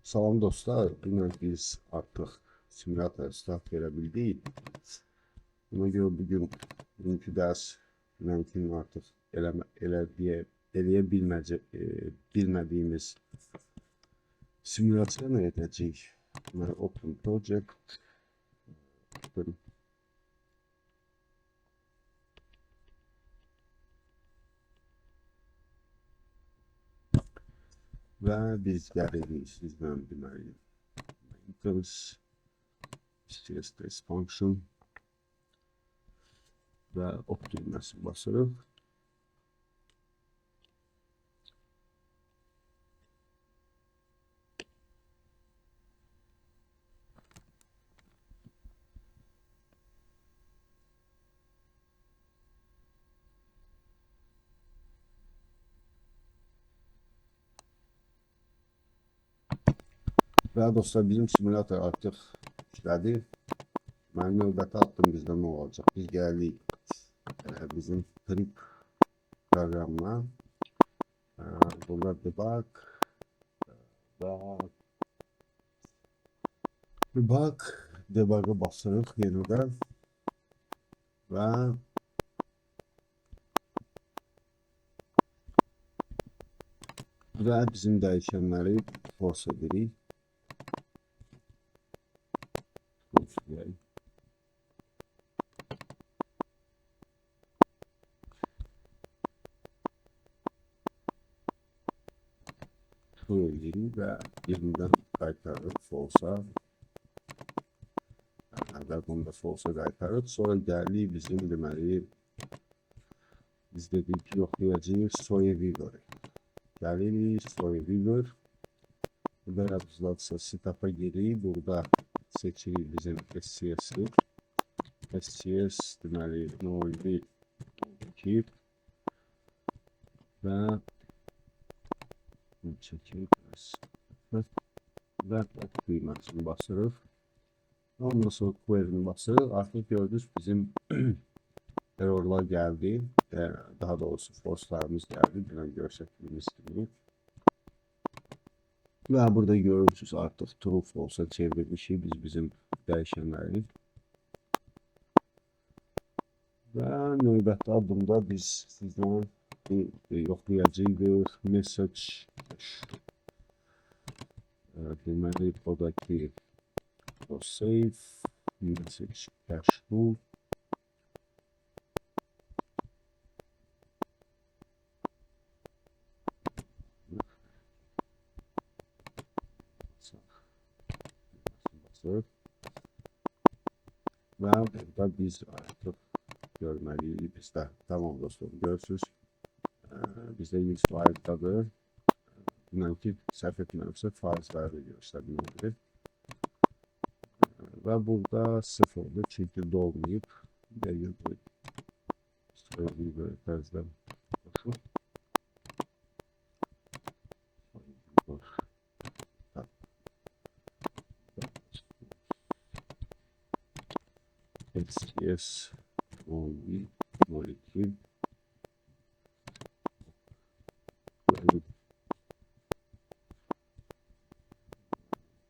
Salam dostlar, bugün biz artıq simülator start verə bildik. Buna görə bugün bugünkü dərs mümkün artıq eləyə bilmədiyimiz simülasyon edəcəyik. Deməli, Open Project və biz gəlirik sizlə deməli maintenance CSS function və ok düyməsini basırıq. Və dostlar, bizim simülator artıq işlədi. Mənim növbəti addım bizdə nə olacaq? Biz gəlirik bizim trip proqramına. Burada debug debug'a basırıq yenidən və bizim dəyişənləri force edirik. Ve yerinden kaytarıp false'a və bunu da false'a qaytarıb, sonra gəlirik bizim deməli biz dedik ki, yoxlayacağıq Soyweaver. Gəlirik Soyweaver. Burada yazılarsa setup'a giririk. Burada seçirik bizim SCS'i. SCS deməli noldu 2 və çəkək və düyməsini basırıq. Ondan sonra query'ni basırıq. Artıq gördünüz bizim errorlar gəldi. Daha doğrusu false'larımız gəldi. Bilən görsəkdiyimiz kimi. Və burada görürsünüz artıq true false'a çevirmişik biz bizim dəyişənləri. Və növbəti addımda biz sizlə yoxlayacağıq message deməli buradakı save message cache tool və burada biz artıq görməliyik. Bizdə tamam dostlar, görürsünüz. Bizdə use file'dadır. Dünənki səhv etmirəmsə faizləri göstərməkdir. Və burada sıfırdır, çünki dolmayıb. Soyweaver tərzdən baxın. SCS 12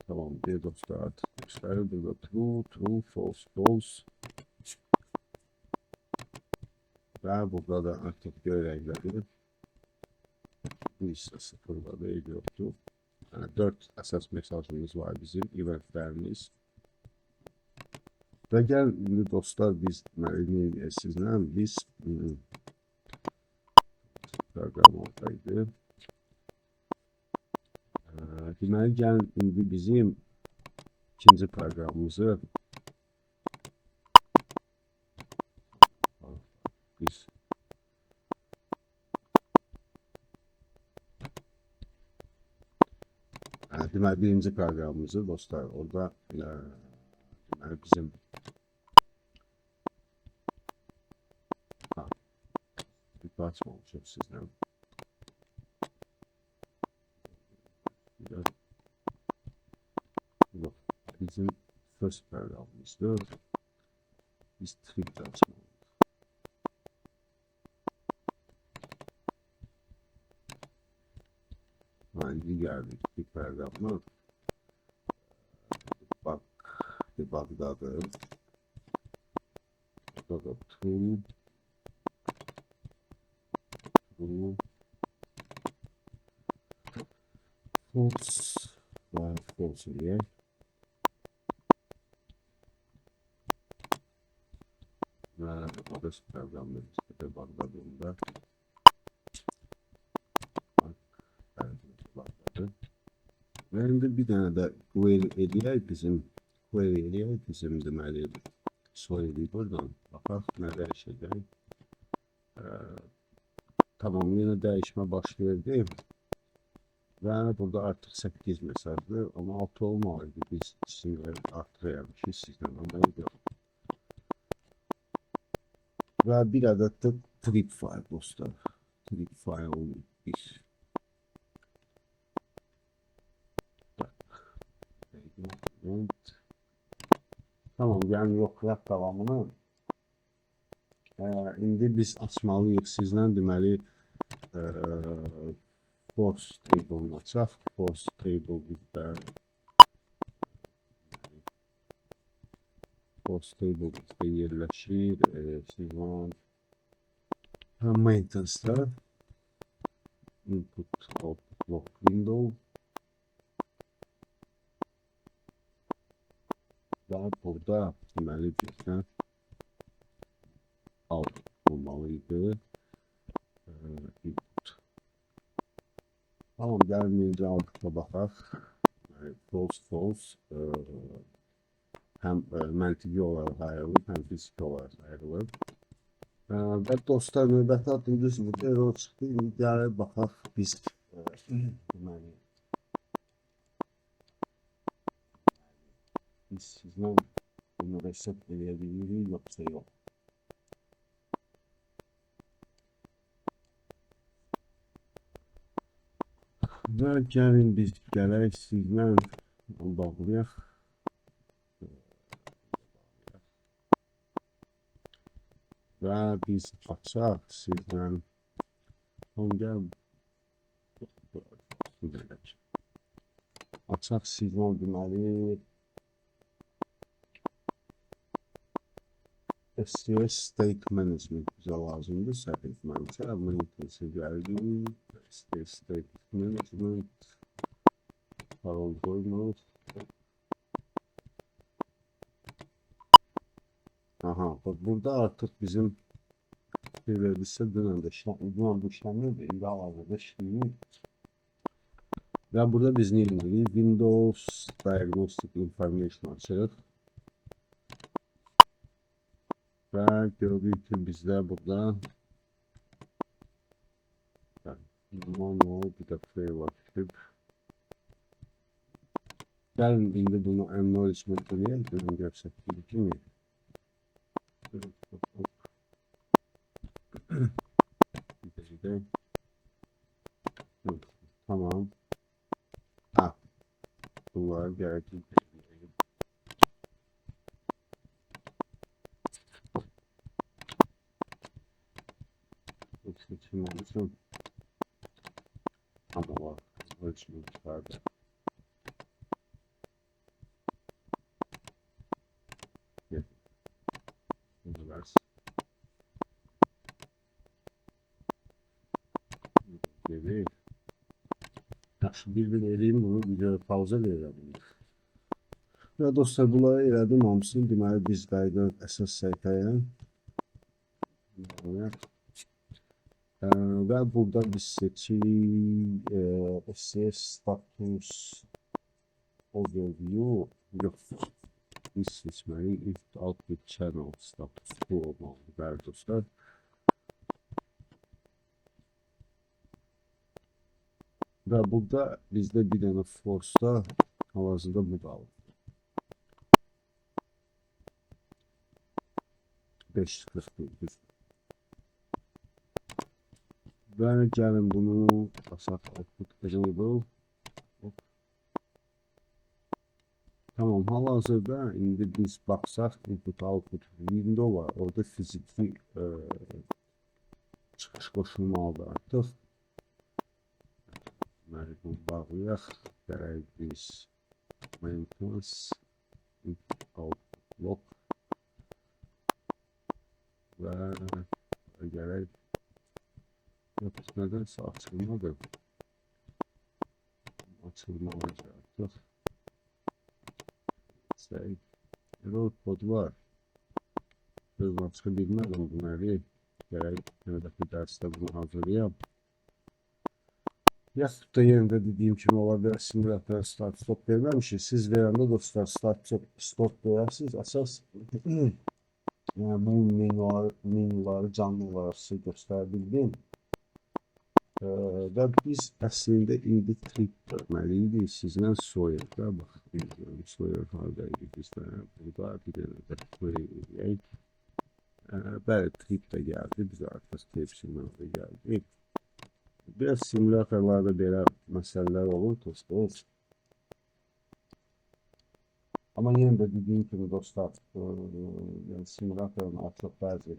tamam diye dostlar artık gösterir. Burada true, false ve burada da artık görevleri bu ise sıfırda değil yoktu. Yani 4 əsas mesajımız var bizim eventlərimiz. Və gəlin dostlar, biz sizlə biz proqram oradaydı. Deməli, gəlin indi bizim ikinci proqramımızı biz deməli, birinci proqramımızı dostlar orada deməli bizim bir açmamışıq sizlə. Yox, bizim first proqramımızdır. Biz trip'də açmalıyıq. İndi gəldik trip proqramına. Select bağdadır. Burada da true false ve false eləyək. Və öz proqramımızda da bağladığında bağladı. Və indi bir dənə də query eləyək bizim deməli soyudu buradan. Baxaq nə dəyişəcək. Tamam, yine dəyişmə baş verdi. Və burada artıq 8 mesajdır. Amma 6 olmalıydı. Biz isimləri artıraymışız sizdən. Amma yox. Və bir ədəd də trip file dostlar. Trip file bir. Tamam, yəni yoxlayaq davamını. İndi biz açmalıyıq sizlə deməli force table-ını açaq. Force table bizdə yerləşir. Sizlə maintenance-da input output lock window və burada deməli bizdən output olmalıydı. Input. Tamam, gəlin incə output-a baxaq. False həm məntiqi olaraq ayrılır, həm fiziki olaraq ayrılır. Və dostlar, növbəti addımız burada error çıxdı. İndi gəlib baxaq biz deməli biz sizlə bunu reset edə bilirik, yoxsa yox. Və gəlin biz gələk sizlə bağlayaq. Və biz açaq sizlə açaq sizlə deməli SCS State Management bizə lazımdır. Səhv etməmişəm. Maintenance-ə gəldik. SCS State Management parol qoymuş. Aha, burada artıq bizim bir verilirsə dünən bu işləmirdi. İndi hal-hazırda işləyir. Və burada biz nə edirik? Windows Diagnostic Information açırıq. Və gördük ki bizdə burada manual bir də fail açıb. Gəlin indi bunu acknowledgement edək. Dünən görsəkdik kimi. Tamam. Bunlar gerekli. Seçilmemişim. Ama var. Ölçümü çıkardı. Bunu versin. Gibi. Yaxşı, bir eləyim bunu, videoya pauza verirəm. Və dostlar, bunları elədim hamısını. Deməli, biz qayıdıq əsas səhifəyə. Və burada biz seçirik SCS Status Overview. Yox, biz seçməliyik If Output Channel Status bu olmalıdır, bəli dostlar. Və burada bizdə bir dənə force'da hal-hazırda bu qalır. 5.41. Və gəlin bunu basaq output enable. Tamam, hal-hazırda indi biz baxsaq input output window var. Orada fiziki çıxış qoşulmalıdır artıq. Deməli, bunu bağlayaq. Gələk biz maintenance Outlook və gələk nədensə açılmadı. Açılmayacaq. Error kodu var. Gözüm çıxa bilmədim bunları. Gələk növbəti dərsdə bunu hazırlayam. Yaxud da yerində dediyim kimi ola bilər simülatora start stop verməmişik. Siz verəndə dostlar start stop verərsiniz. Əsas bu menuları canlı olaraq sizə göstərə bildim. Və biz əslində indi trip görməliydik. Sizlə Sawyer'da bax. Sawyer haradaydı bizdə. Burada bir dənə də query edək. Bəli, trip də gəldi. Biz artıq trip simülatora gəldik. Biraz simülatorlarda belə məsələlər olur dostlar. Amma yenə də dediyim kimi dostlar, simülatorun artıq bəzi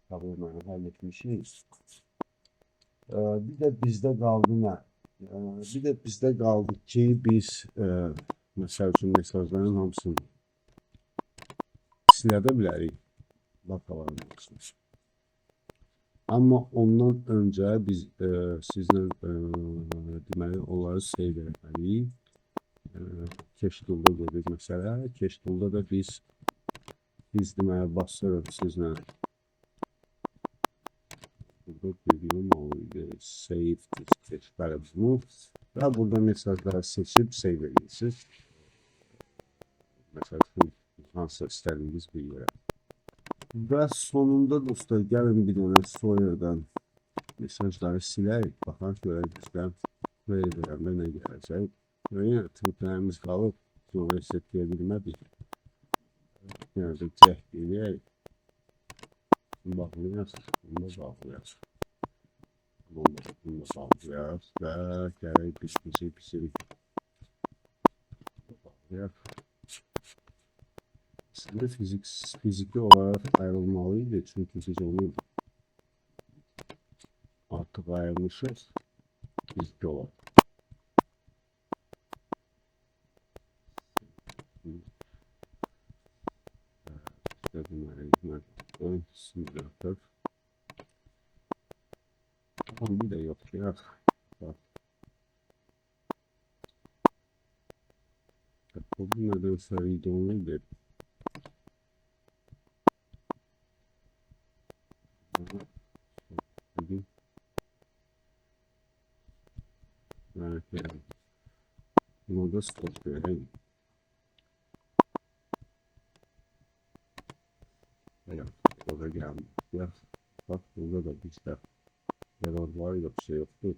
problemləri həll etmişik. Bir də bizdə qaldı nə? Bir də bizdə qaldı ki, biz məsəl üçün mesajların hamısını silədə bilərik. Bakalarım olsun. Amma ondan öncə biz sizlə deməli onları save etməliyik. Cache tool'da gördük məsələ. Cache tool'da da biz deməli basırıq sizlə. Burada bilgim oldu. Save cache. Bəli bunu. Və burada mesajları seçib save edirsiniz. Məsəl üçün hansı istədiyiniz bir yerə. Və sonunda dostlar gəlin bir dənə Sawyer'dan mesajları silək. Baxaq görək bizdən query verəndə nə gələcək. Yenə triplərimiz qalıb. Sonra resetləyə bilmədik. Yenə də check edək. Bağlayaq. Bunu bağlayaq. Bunu bağlayaq. Və gələk pisirik. Bağlayaq. Aslında fiziki olarak ayrılmalıydı çünkü siz onu artık ayrılmışız fiziki olarak. İşte bunları ön simülatör. Tamam bir de yok ya. Bak. Bu nedense videonun evet yani. Bunu da stop verelim. Evet, orada geldi. Ya, bak burada da bizde error var ya bir şey yoktu.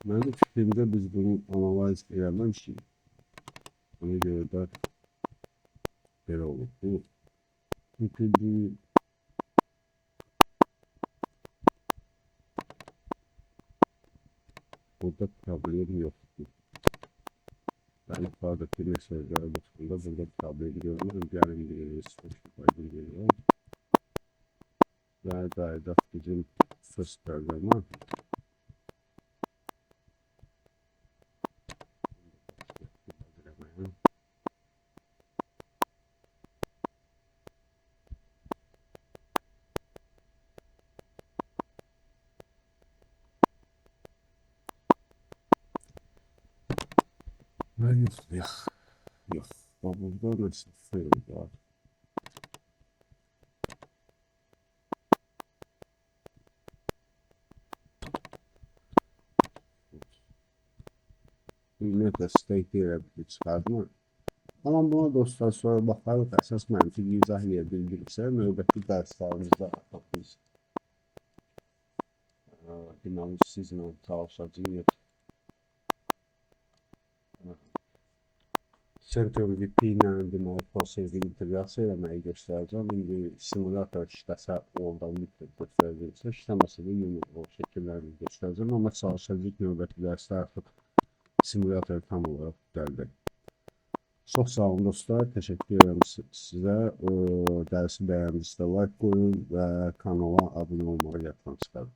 Mənim fikrimdə biz bunu analiz eləməmişik. Ona görə də belə olur. Çünki burada problem yoxdur. Ben yukarıdaki mesajlara bakımda burada problem görüyorum. Gəlin geliyorum. Və qayıdaq bizim first proqrama. Yok. Burada nasıl fail var? Ümumiyyətlə state ilə çıxartmır. Amma buna dostlar sonra baxarıq, əsas məntiq izah edə bildirirsə, növbəti dərslərimizdə biz deməli sizlə çalışacağıq. CentralVP ilə deməli prosesi inteqrasiya eləməyi göstərəcəm. İndi simulator işləsə, ondan mütləq göstərəcəksə, işləməsə də yeni o şəkillərini göstərəcəm. Amma çalışacağıq növbəti dərsdə artıq simulatoru tam olaraq düzəldək. Çox sağ olun dostlar. Təşəkkür edirəm sizə. Dərsi bəyəndinizsə like qoyun və kanala abunə olmağı yaddan çıxarın.